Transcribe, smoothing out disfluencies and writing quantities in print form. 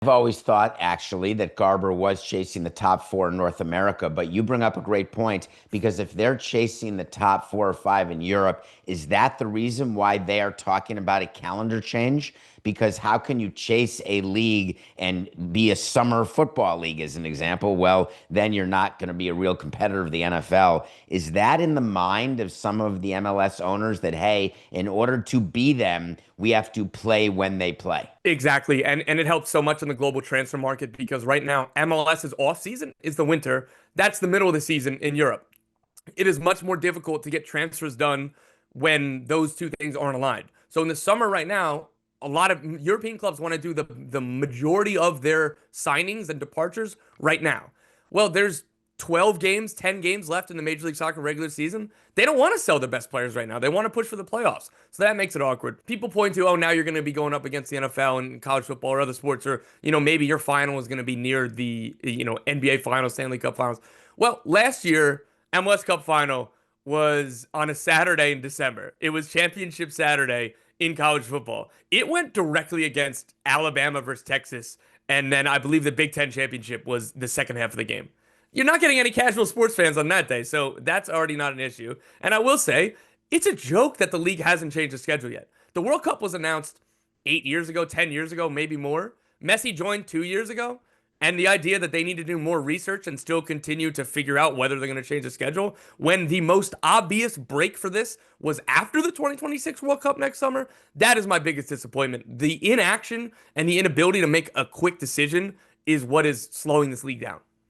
I've always thought actually that Garber was chasing the top four in North America, but you bring up a great point because if they're chasing the top four or five in Europe, is that the reason why they are talking about a calendar change? Because how can you chase a league and be a summer football league, as an example? Well, then you're not going to be a real competitor of the NFL. Is that in the mind of some of the MLS owners that, hey, in order to be them, we have to play when they play? Exactly. And it helps so much in the global transfer market because right now MLS's off season is the winter. That's the middle of the season in Europe. It is much more difficult to get transfers done when those two things aren't aligned. So in the summer right now, a lot of European clubs want to do the majority of their signings and departures right now. Well, there's 12 games, 10 games left in the Major League Soccer regular season. They don't want to sell their best players right now. They want to push for the playoffs. So that makes it awkward. People point to, oh, now you're going to be going up against the NFL and college football or other sports, or, maybe your final is going to be near the, NBA finals, Stanley Cup finals. Well, last year, MLS Cup final was on a Saturday in December. It was Championship Saturday in college football. It went directly against Alabama versus Texas, and then I believe the Big Ten championship was the second half of the game. You're not getting any casual sports fans on that day, so that's already not an issue. And I will say, it's a joke that the league hasn't changed the schedule yet. The World Cup was announced 8 years ago, 10 years ago, maybe more. Messi joined 2 years ago. And the idea that they need to do more research and still continue to figure out whether they're going to change the schedule when the most obvious break for this was after the 2026 World Cup next summer, that is my biggest disappointment. The inaction and the inability to make a quick decision is what is slowing this league down.